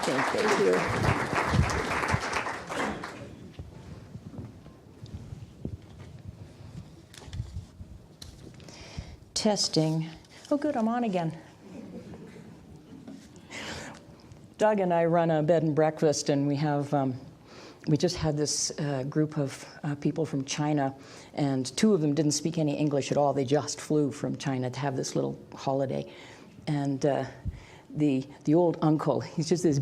Thank you. Testing. Oh, good, I'm on again. Doug and I run a bed and breakfast, and we just had this group of people from China, and two of them didn't speak any English at all. They just flew from China to have this little holiday. And the old uncle, he's just this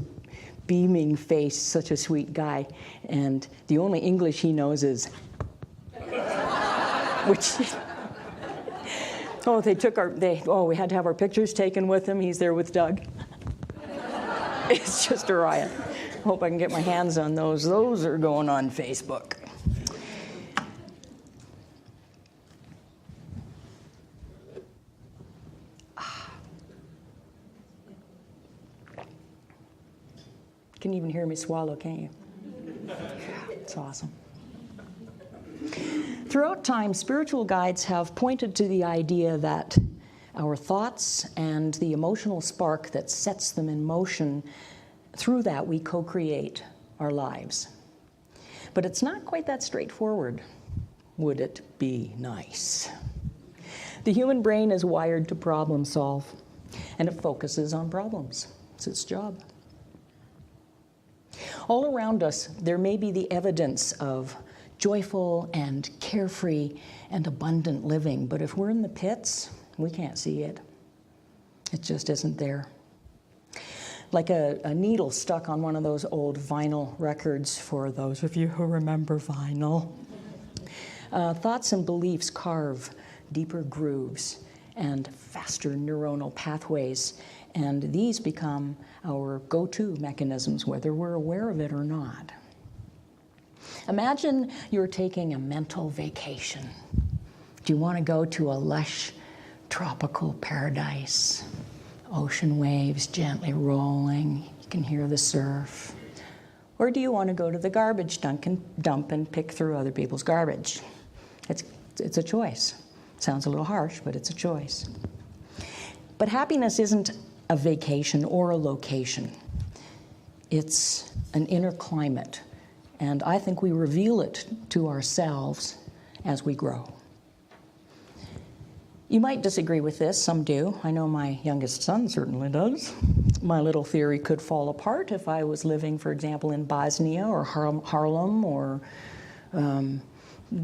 beaming face, such a sweet guy, and the only English he knows is, which, we had to have our pictures taken with him. He's there with Doug. It's just a riot. Hope I can get my hands on those. Those are going on Facebook. You can even hear me swallow, can't you? It's awesome. Throughout time, spiritual guides have pointed to the idea that our thoughts and the emotional spark that sets them in motion, through that we co-create our lives. But it's not quite that straightforward. Would it be nice? The human brain is wired to problem solve, and it focuses on problems. It's its job. All around us, there may be the evidence of joyful and carefree and abundant living, but if we're in the pits, we can't see it. It just isn't there. Like a needle stuck on one of those old vinyl records, for those of you who remember vinyl. Thoughts and beliefs carve deeper grooves and faster neuronal pathways, and these become our go-to mechanisms, whether we're aware of it or not. Imagine you're taking a mental vacation. Do you want to go to a lush tropical paradise? Ocean waves gently rolling, you can hear the surf. Or do you want to go to the garbage dump and pick through other people's garbage? It's a choice. Sounds a little harsh, but it's a choice. But happiness isn't a vacation or a location. It's an inner climate, and I think we reveal it to ourselves as we grow. You might disagree with this, some do. I know my youngest son certainly does. My little theory could fall apart if I was living, for example, in Bosnia or Harlem, or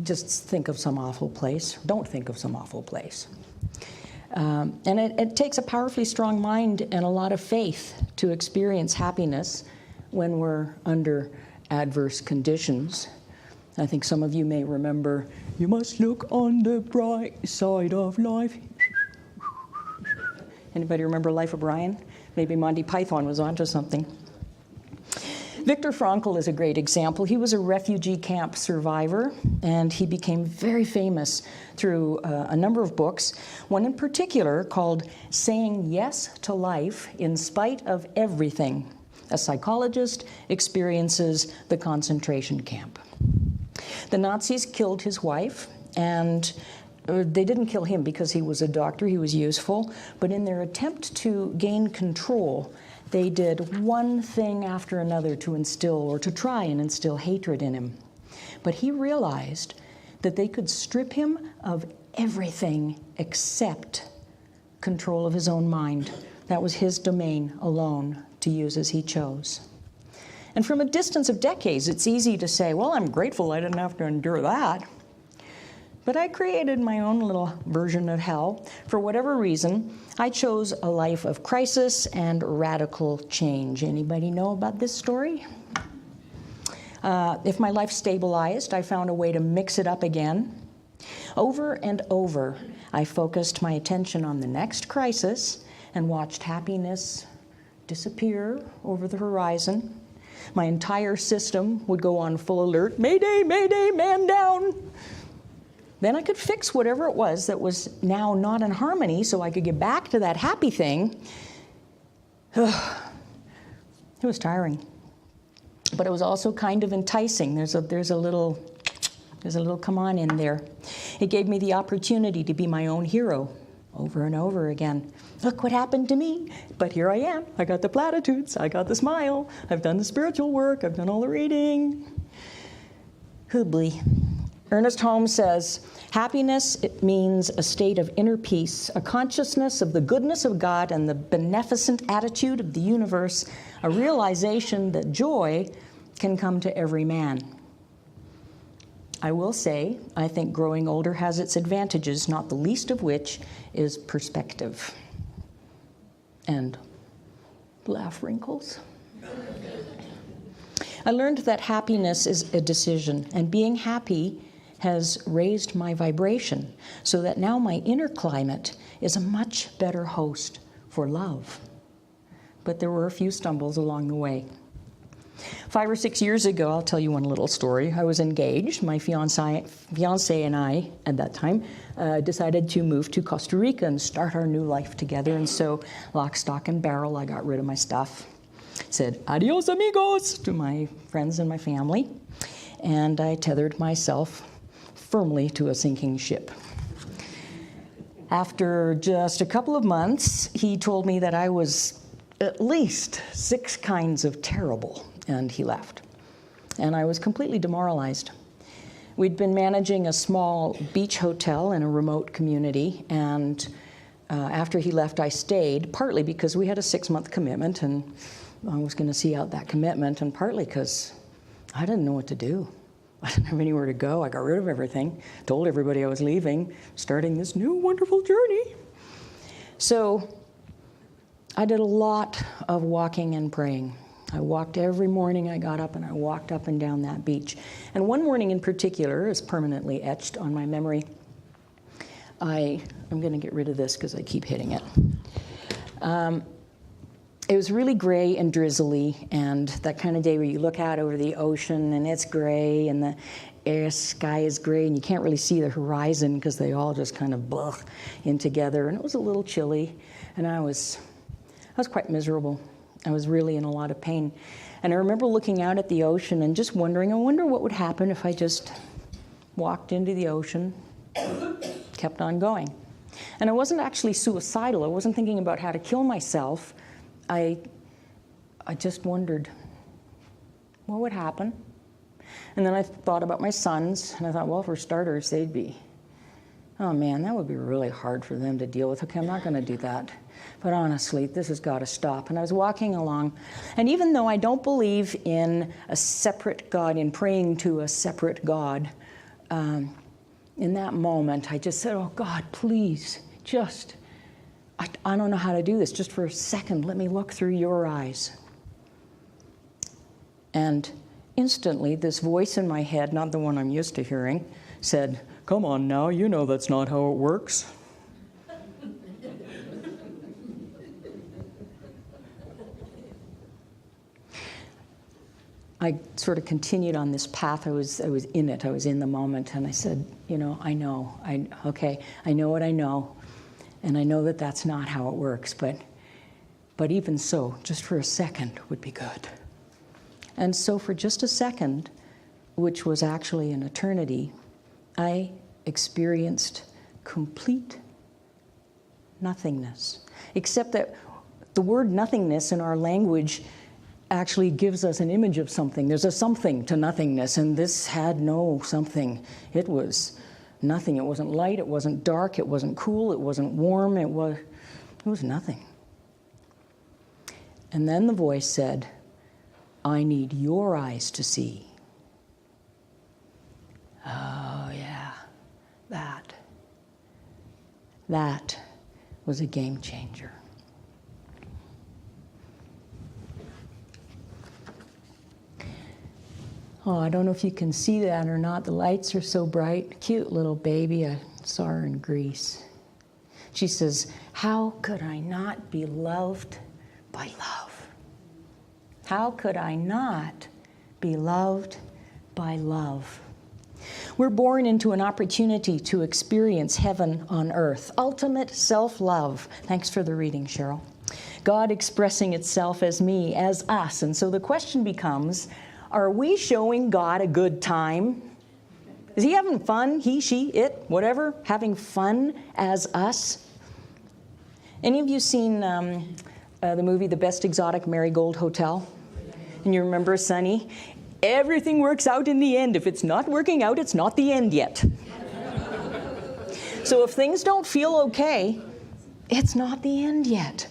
just think of some awful place. Don't think of some awful place. And it takes a powerfully strong mind and a lot of faith to experience happiness when we're under adverse conditions. I think some of you may remember, you must look on the bright side of life. Anybody remember Life of Brian? Maybe Monty Python was onto something. Viktor Frankl is a great example. He was a refugee camp survivor, and he became very famous through a number of books, one in particular called Saying Yes to Life in Spite of Everything. A psychologist experiences the concentration camp. The Nazis killed his wife, and they didn't kill him because he was a doctor, he was useful, but in their attempt to gain control, they did one thing after another to instill, or to try and instill, hatred in him. But he realized that they could strip him of everything except control of his own mind. That was his domain alone to use as he chose. And from a distance of decades, it's easy to say, well, I'm grateful I didn't have to endure that. But I created my own little version of hell. For whatever reason, I chose a life of crisis and radical change. Anybody know about this story? If my life stabilized, I found a way to mix it up again. Over and over, I focused my attention on the next crisis and watched happiness disappear over the horizon. My entire system would go on full alert. Mayday, mayday, man down. Then I could fix whatever it was that was now not in harmony so I could get back to that happy thing. It was tiring. But it was also kind of enticing. There's a little come on in there. It gave me the opportunity to be my own hero over and over again. Look what happened to me. But here I am. I got the platitudes. I got the smile. I've done the spiritual work. I've done all the reading. Hoobly. Ernest Holmes says, happiness, it means a state of inner peace, a consciousness of the goodness of God and the beneficent attitude of the universe, a realization that joy can come to every man. I will say, I think growing older has its advantages, not the least of which is perspective. And laugh wrinkles. I learned that happiness is a decision, and being happy has raised my vibration so that now my inner climate is a much better host for love. But there were a few stumbles along the way. 5 or 6 years ago, I'll tell you one little story. I was engaged. My fiance and I, at that time, decided to move to Costa Rica and start our new life together. And so, lock, stock, and barrel, I got rid of my stuff. Said, adios, amigos, to my friends and my family. And I tethered myself firmly to a sinking ship. After just a couple of months, he told me that I was at least 6 kinds of terrible, and he left. And I was completely demoralized. We'd been managing a small beach hotel in a remote community, and after he left, I stayed, partly because we had a 6-month commitment, and I was going to see out that commitment, and partly because I didn't know what to do. I didn't have anywhere to go. I got rid of everything, told everybody I was leaving, starting this new wonderful journey. So I did a lot of walking and praying. I walked every morning. I got up and I walked up and down that beach. And one morning in particular is permanently etched on my memory. I'm going to get rid of this because I keep hitting it. It was really gray and drizzly, and that kind of day where you look out over the ocean and it's gray and the sky is gray and you can't really see the horizon because they all just kind of blur in together. And it was a little chilly, and I was quite miserable. I was really in a lot of pain. And I remember looking out at the ocean and just wondering, I wonder what would happen if I just walked into the ocean, kept on going. And I wasn't actually suicidal. I wasn't thinking about how to kill myself. I just wondered, what would happen? And then I thought about my sons, and I thought, well, for starters, they'd be, oh man, that would be really hard for them to deal with. Okay, I'm not going to do that. But honestly, this has got to stop. And I was walking along, and even though I don't believe in a separate God, in praying to a separate God, in that moment, I just said, oh God, please, just, I don't know how to do this. Just for a second, let me look through your eyes. And instantly, this voice in my head, not the one I'm used to hearing, said, come on now, you know that's not how it works. I sort of continued on this path. I was in it. I was in the moment. And I said, you know, I know what I know. And I know that that's not how it works. But even so, just for a second would be good. And so for just a second, which was actually an eternity, I experienced complete nothingness. Except that the word nothingness in our language actually gives us an image of something. There's a something to nothingness, and this had no something. It was nothing. It wasn't light, it wasn't dark, it wasn't cool, it wasn't warm, it was nothing. And then the voice said, I need your eyes to see. Oh yeah, that was a game changer. Oh, I don't know if you can see that or not. The lights are so bright. Cute little baby. I saw her in Greece. She says, how could I not be loved by love? How could I not be loved by love? We're born into an opportunity to experience heaven on earth. Ultimate self-love. Thanks for the reading, Cheryl. God expressing itself as me, as us. And so the question becomes, are we showing God a good time? Is he having fun? He, she, it, whatever, having fun as us? Any of you seen the movie The Best Exotic Marigold Hotel? And you remember Sonny? Everything works out in the end. If it's not working out, it's not the end yet. So if things don't feel okay, it's not the end yet.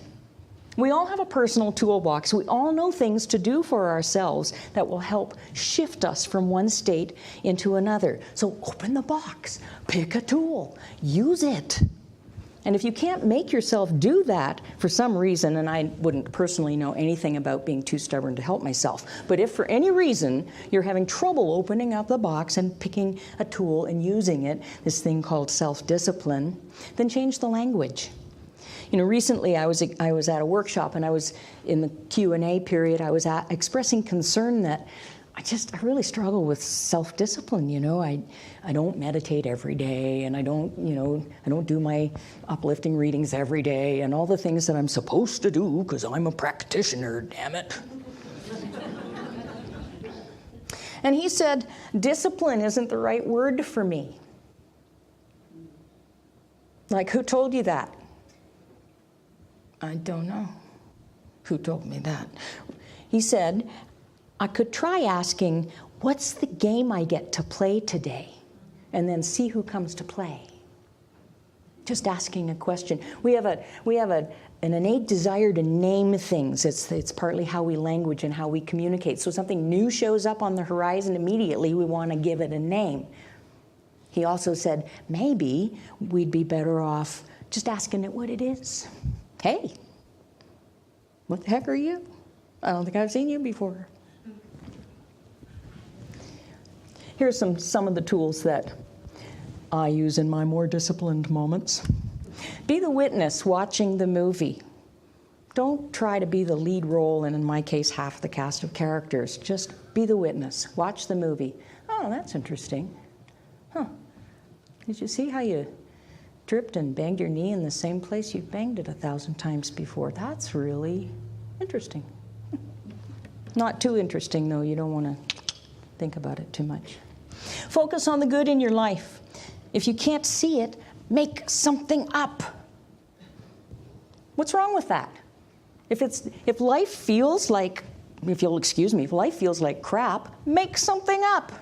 We all have a personal toolbox. We all know things to do for ourselves that will help shift us from one state into another. So open the box, pick a tool, use it. And if you can't make yourself do that for some reason, and I wouldn't personally know anything about being too stubborn to help myself, but if for any reason you're having trouble opening up the box and picking a tool and using it, this thing called self-discipline, then change the language. You know, recently I was at a workshop, and I was in the Q&A period. I was expressing concern that I really struggle with self-discipline. You know, I don't meditate every day, and I don't do my uplifting readings every day, and all the things that I'm supposed to do because I'm a practitioner. Damn it. And he said, discipline isn't the right word for me. Like, who told you that? I don't know who told me that. He said, I could try asking, what's the game I get to play today? And then see who comes to play. Just asking a question. We have an innate desire to name things. It's partly how we language and how we communicate. So something new shows up on the horizon, immediately we want to give it a name. He also said, maybe we'd be better off just asking it what it is. Hey, what the heck are you? I don't think I've seen you before. Here's some of the tools that I use in my more disciplined moments. Be the witness watching the movie. Don't try to be the lead role, and in my case, half the cast of characters. Just be the witness. Watch the movie. Oh, that's interesting. Huh. Did you see how you tripped and banged your knee in the same place you've banged it 1,000 times before? That's really interesting. Not too interesting, though. You don't want to think about it too much. Focus on the good in your life. If you can't see it, make something up. What's wrong with that? If life feels like, if you'll excuse me, if life feels like crap, make something up.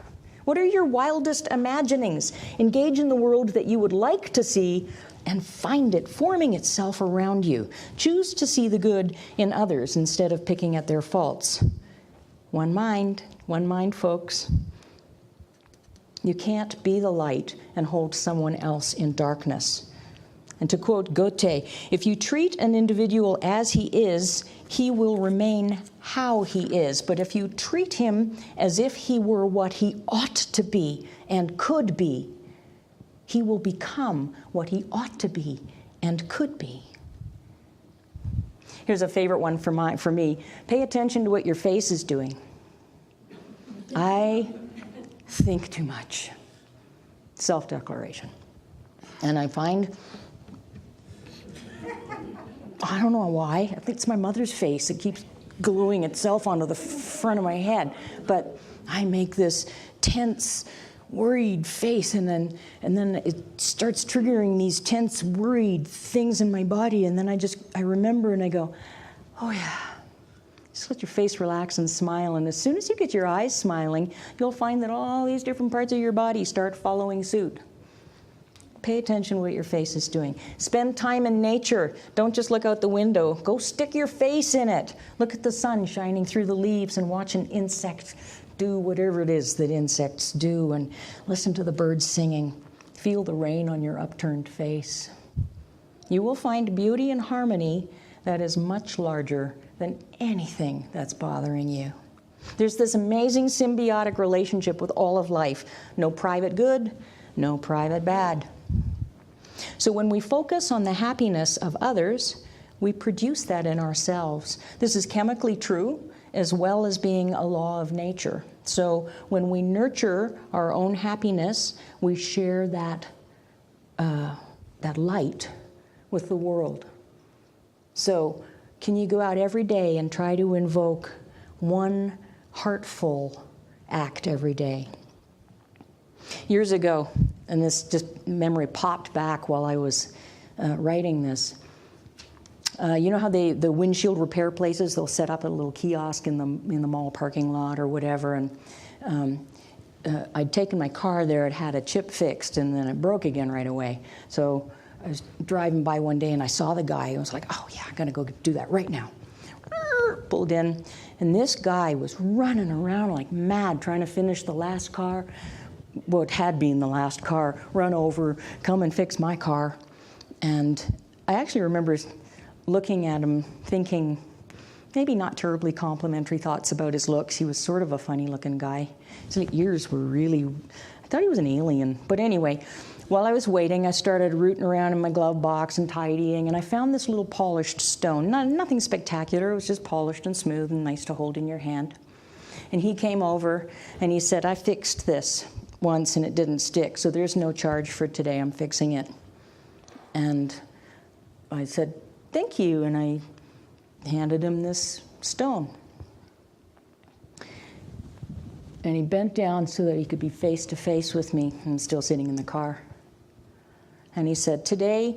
What are your wildest imaginings? Engage in the world that you would like to see and find it forming itself around you. Choose to see the good in others instead of picking at their faults. One mind, folks. You can't be the light and hold someone else in darkness. And to quote Goethe, if you treat an individual as he is, he will remain how he is. But if you treat him as if he were what he ought to be and could be, he will become what he ought to be and could be. Here's a favorite one for me. Pay attention to what your face is doing. I think too much. Self-declaration. And I find, I don't know why, I think it's my mother's face. It keeps gluing itself onto the front of my head. But I make this tense, worried face, and then it starts triggering these tense, worried things in my body, and then I remember and I go, oh yeah. Just let your face relax and smile, and as soon as you get your eyes smiling, you'll find that all these different parts of your body start following suit. Pay attention to what your face is doing. Spend time in nature. Don't just look out the window. Go stick your face in it. Look at the sun shining through the leaves and watch an insect do whatever it is that insects do, and listen to the birds singing. Feel the rain on your upturned face. You will find beauty and harmony that is much larger than anything that's bothering you. There's this amazing symbiotic relationship with all of life. No private good, no private bad. So when we focus on the happiness of others, we produce that in ourselves. This is chemically true, as well as being a law of nature. So when we nurture our own happiness, we share that light with the world. So can you go out every day and try to invoke one heartful act every day? Years ago, and this just memory popped back while I was writing this, You know how the windshield repair places, they'll set up a little kiosk in the mall parking lot or whatever, and I'd taken my car there, it had a chip fixed, and then it broke again right away. So I was driving by one day and I saw the guy, and I was like, oh yeah, I'm gonna go do that right now. Pulled in, and this guy was running around like mad trying to finish the last car, what had been the last car, run over, come and fix my car. And I actually remember looking at him thinking, maybe not terribly complimentary thoughts about his looks. He was sort of a funny looking guy. His ears were really, I thought he was an alien. But anyway, while I was waiting, I started rooting around in my glove box and tidying, and I found this little polished stone. Nothing spectacular, it was just polished and smooth and nice to hold in your hand. And he came over and he said, I fixed this once and it didn't stick, so there's no charge for today, I'm fixing it. And I said, thank you, and I handed him this stone. And he bent down so that he could be face to face with me, and still sitting in the car. And he said, today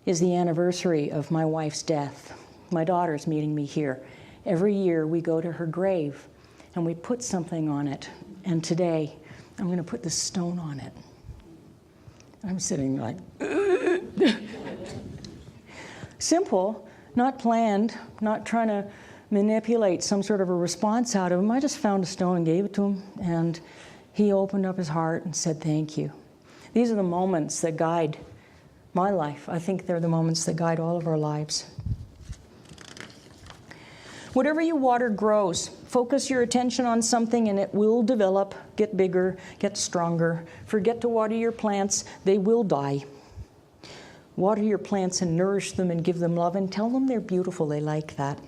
is the anniversary of my wife's death. My daughter's meeting me here. Every year we go to her grave and we put something on it. And today I'm going to put this stone on it. I'm sitting like, simple, not planned, not trying to manipulate some sort of a response out of him. I just found a stone and gave it to him, and he opened up his heart and said, thank you. These are the moments that guide my life. I think they're the moments that guide all of our lives. Whatever you water grows. Focus your attention on something and it will develop, get bigger, get stronger. Forget to water your plants, they will die. Water your plants and nourish them and give them love and tell them they're beautiful, they like that.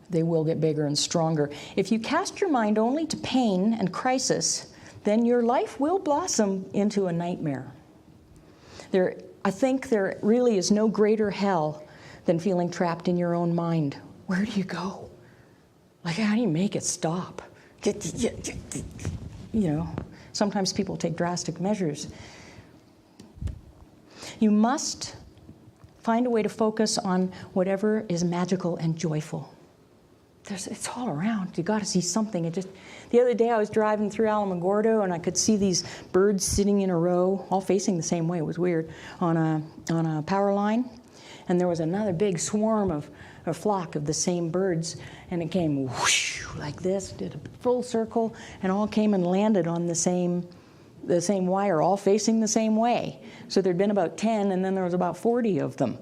They will get bigger and stronger. If you cast your mind only to pain and crisis, then your life will blossom into a nightmare. I think there really is no greater hell than feeling trapped in your own mind. Where do you go? Like, how do you make it stop? You know, sometimes people take drastic measures. You must find a way to focus on whatever is magical and joyful. It's all around. You got to see something. The other day I was driving through Alamogordo and I could see these birds sitting in a row, all facing the same way. It was weird, on a power line, and there was another big swarm of a flock of the same birds, and it came whoosh like this, did a full circle, and all came and landed on the same wire, all facing the same way. So there'd been about 10, and then there was about 40 of them.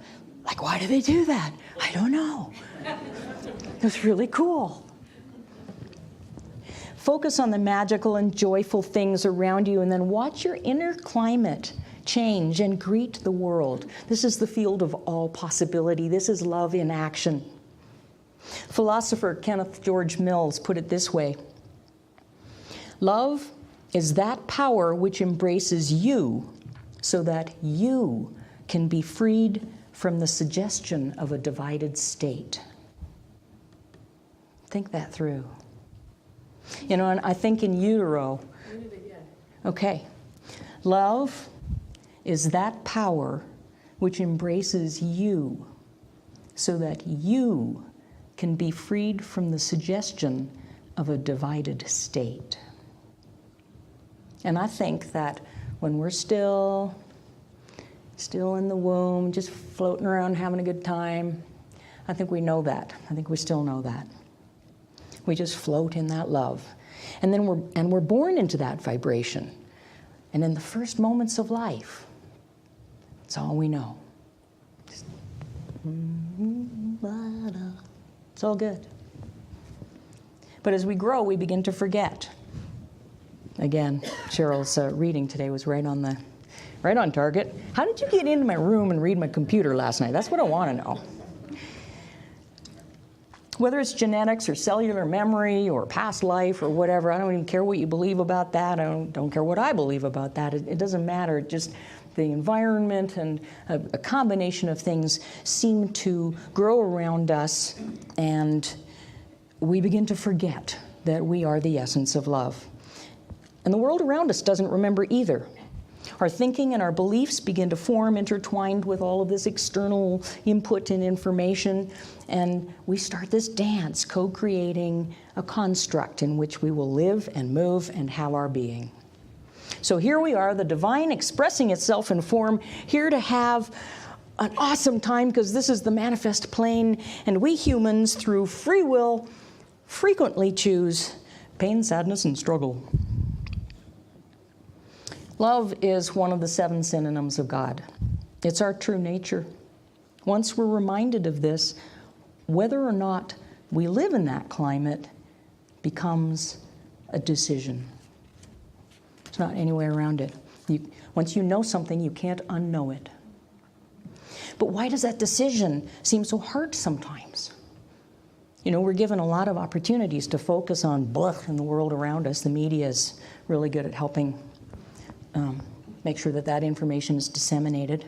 Like, why do they do that? I don't know. It was really cool. Focus on the magical and joyful things around you, and then watch your inner climate change and greet the world. This is the field of all possibility. This is love in action. Philosopher Kenneth George Mills put it this way: love is that power which embraces you so that you can be freed from the suggestion of a divided state. Think that through. You know, and I think in utero. Read it again. Okay. Love is that power which embraces you so that you can be freed from the suggestion of a divided state. And I think that when we're still in the womb, just floating around having a good time, I think we know that. I think we still know that. We just float in that love. And then we're born into that vibration. And in the first moments of life, it's all we know. It's all good. But as we grow, we begin to forget. Again, Cheryl's reading today was right on target. How did you get into my room and read my computer last night? That's what I want to know. Whether it's genetics or cellular memory or past life or whatever, I don't even care what you believe about that. I don't care what I believe about that. It doesn't matter. Just the environment and a combination of things seem to grow around us, and we begin to forget that we are the essence of love. And the world around us doesn't remember either. Our thinking and our beliefs begin to form intertwined with all of this external input and information, and we start this dance, co-creating a construct in which we will live and move and have our being. So here we are, the divine expressing itself in form, here to have an awesome time because this is the manifest plane, and we humans, through free will, frequently choose pain, sadness, and struggle. Love is one of the 7 synonyms of God. It's our true nature. Once we're reminded of this, whether or not we live in that climate becomes a decision. There's not any way around it. Once you know something, you can't unknow it. But why does that decision seem so hard sometimes? You know, we're given a lot of opportunities to focus on blah in the world around us. The media is really good at helping make sure that that information is disseminated.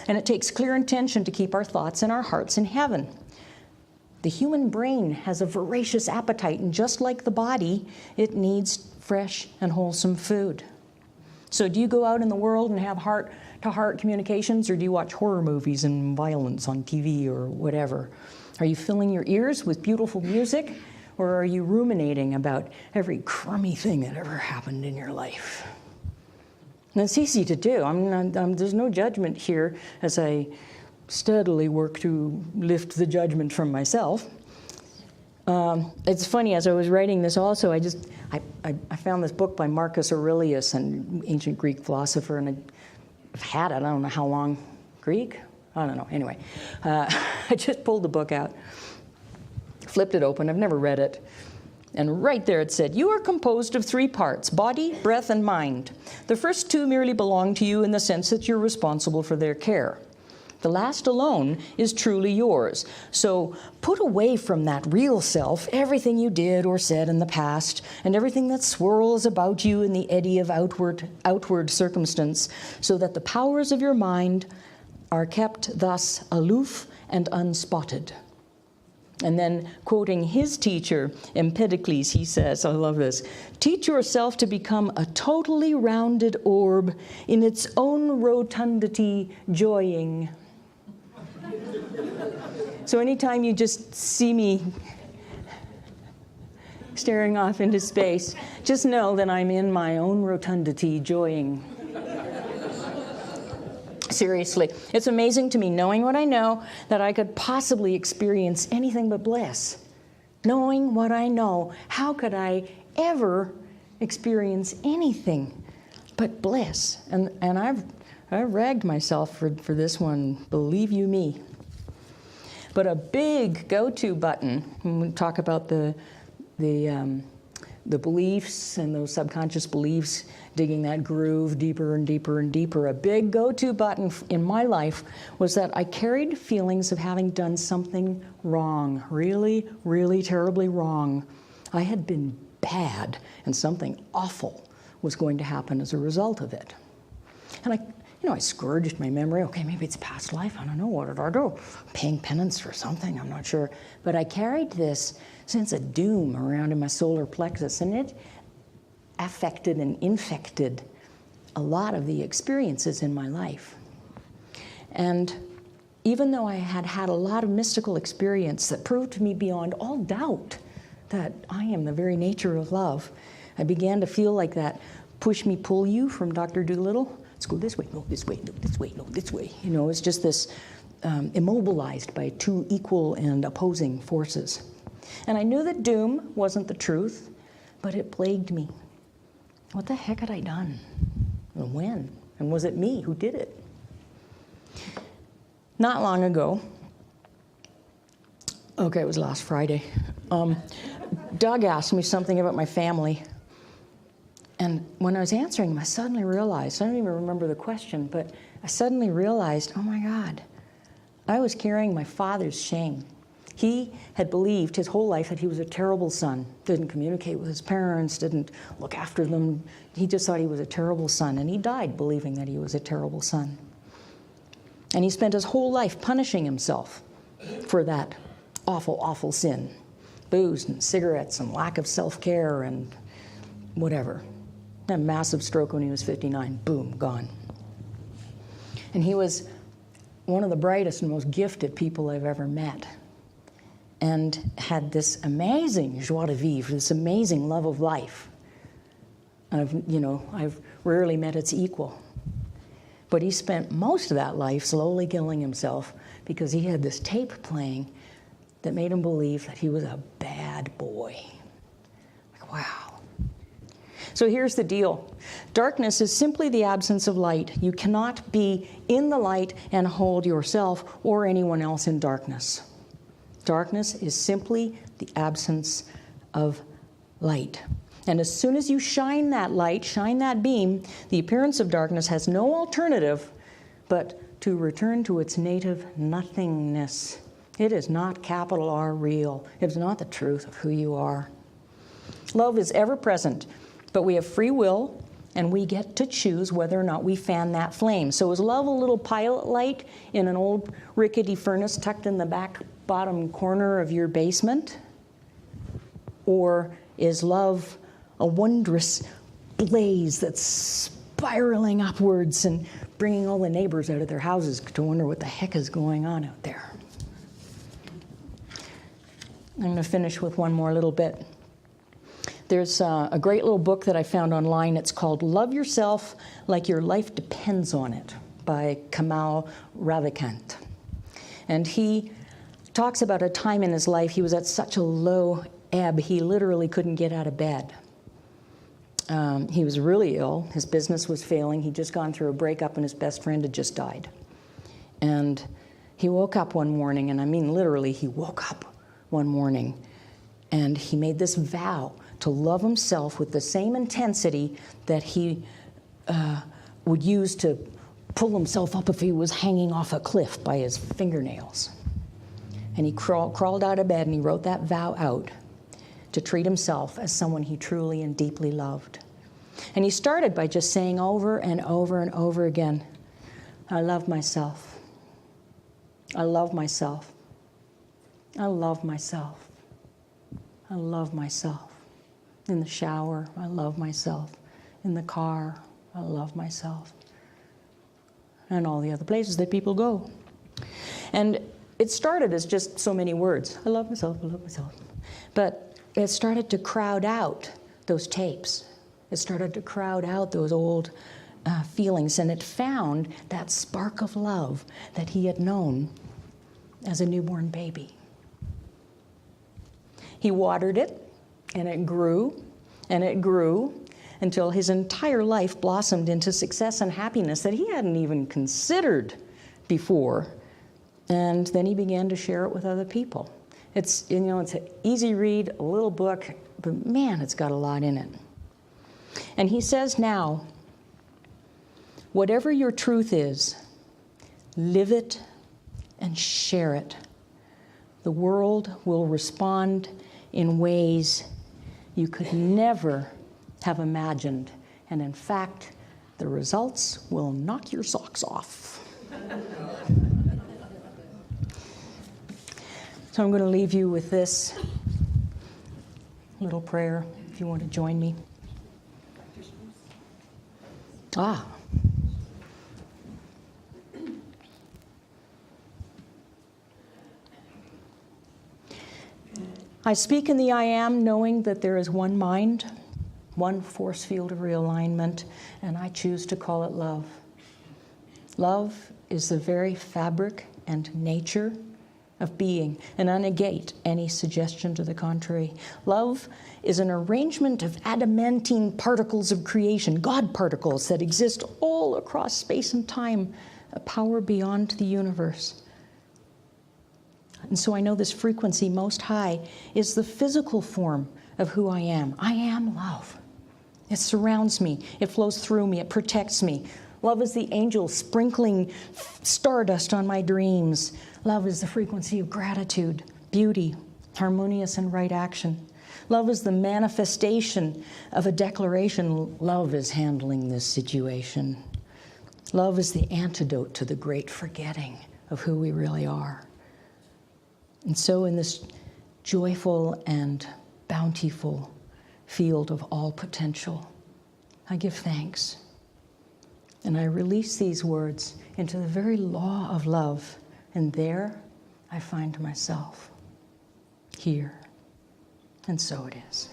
And it takes clear intention to keep our thoughts and our hearts in heaven. The human brain has a voracious appetite, and just like the body, it needs fresh and wholesome food. So do you go out in the world and have heart-to-heart communications, or do you watch horror movies and violence on TV or whatever? Are you filling your ears with beautiful music, or are you ruminating about every crummy thing that ever happened in your life? And it's easy to do. There's no judgment here as I steadily work to lift the judgment from myself. It's funny, as I was writing this also, I found this book by Marcus Aurelius, an ancient Greek philosopher, and I've had it, I don't know how long. Greek? I don't know. Anyway, I just pulled the book out, flipped it open. I've never read it. And right there it said, "You are composed of 3 parts, body, breath, and mind. The first 2 merely belong to you in the sense that you're responsible for their care. The last alone is truly yours. So put away from that real self everything you did or said in the past, and everything that swirls about you in the eddy of outward circumstance, so that the powers of your mind are kept thus aloof and unspotted." And then, quoting his teacher, Empedocles, he says, I love this, "Teach yourself to become a totally rounded orb in its own rotundity, joying." So anytime you just see me staring off into space, just know that I'm in my own rotundity, joying. Seriously, it's amazing to me, knowing what I know, that I could possibly experience anything but bliss. Knowing what I know, how could I ever experience anything but bliss? And I've ragged myself for this one, believe you me. But a big go-to button, when we talk about the beliefs and those subconscious beliefs, digging that groove deeper and deeper and deeper, a big go-to button in my life was that I carried feelings of having done something wrong, really, really terribly wrong. I had been bad, and something awful was going to happen as a result of it. And I scourged my memory. Okay, maybe it's past life. I don't know. What did I do? Paying penance for something. I'm not sure. But I carried this sense of doom around in my solar plexus, and it affected and infected a lot of the experiences in my life. And even though I had had a lot of mystical experience that proved to me beyond all doubt that I am the very nature of love, I began to feel like that push me, pull you from Dr. Dolittle. Let's go this way, no, this way, no, this way, no, this way. You know, it's just this immobilized by 2 equal and opposing forces. And I knew that doom wasn't the truth, but it plagued me. What the heck had I done? And when? And was it me who did it? Not long ago, okay, it was last Friday, Doug asked me something about my family. And when I was answering him, I suddenly realized, I don't even remember the question, but I suddenly realized, oh my God, I was carrying my father's shame. He had believed his whole life that he was a terrible son, didn't communicate with his parents, didn't look after them. He just thought he was a terrible son, and he died believing that he was a terrible son. And he spent his whole life punishing himself for that awful, awful sin. Booze and cigarettes and lack of self-care and whatever. A massive stroke when he was 59. Boom, gone. And he was one of the brightest and most gifted people I've ever met, and had this amazing joie de vivre, this amazing love of life. And I've rarely met its equal. But he spent most of that life slowly killing himself because he had this tape playing that made him believe that he was a bad boy. Like, wow. So here's the deal. Darkness is simply the absence of light. You cannot be in the light and hold yourself or anyone else in darkness. Darkness is simply the absence of light. And as soon as you shine that light, shine that beam, the appearance of darkness has no alternative but to return to its native nothingness. It is not capital R real. It is not the truth of who you are. Love is ever present, but we have free will, and we get to choose whether or not we fan that flame. So is love a little pilot light in an old rickety furnace tucked in the back bottom corner of your basement? Or is love a wondrous blaze that's spiraling upwards and bringing all the neighbors out of their houses to wonder what the heck is going on out there? I'm going to finish with one more little bit. There's a great little book that I found online. It's called Love Yourself Like Your Life Depends on It by Kamal Ravikant. And he talks about a time in his life he was at such a low ebb, he literally couldn't get out of bed. He was really ill. His business was failing. He'd just gone through a breakup, and his best friend had just died. And he woke up one morning, and I mean literally, he woke up one morning, and he made this vow to love himself with the same intensity that he would use to pull himself up if he was hanging off a cliff by his fingernails. And he crawled out of bed, and he wrote that vow out to treat himself as someone he truly and deeply loved. And he started by just saying over and over and over again, I love myself. I love myself. I love myself. I love myself. In the shower, I love myself. In the car, I love myself. And all the other places that people go. And it started as just so many words. I love myself, I love myself. But it started to crowd out those tapes. It started to crowd out those old feelings, and it found that spark of love that he had known as a newborn baby. He watered it, and it grew, until his entire life blossomed into success and happiness that he hadn't even considered before. And then he began to share it with other people. It's an easy read, a little book, but man, it's got a lot in it. And he says now, whatever your truth is, live it and share it. The world will respond in ways you could never have imagined. And in fact, the results will knock your socks off. So I'm going to leave you with this little prayer, if you want to join me. I speak in the I am, knowing that there is one mind, one force field of realignment, and I choose to call it love. Love is the very fabric and nature of being, and I negate any suggestion to the contrary. Love is an arrangement of adamantine particles of creation, God particles that exist all across space and time, a power beyond the universe. And so I know this frequency most high is the physical form of who I am. I am love. It surrounds me. It flows through me. It protects me. Love is the angel sprinkling stardust on my dreams. Love is the frequency of gratitude, beauty, harmonious and right action. Love is the manifestation of a declaration. Love is handling this situation. Love is the antidote to the great forgetting of who we really are. And so in this joyful and bountiful field of all potential, I give thanks. And I release these words into the very law of love. And there I find myself. Here. And so it is.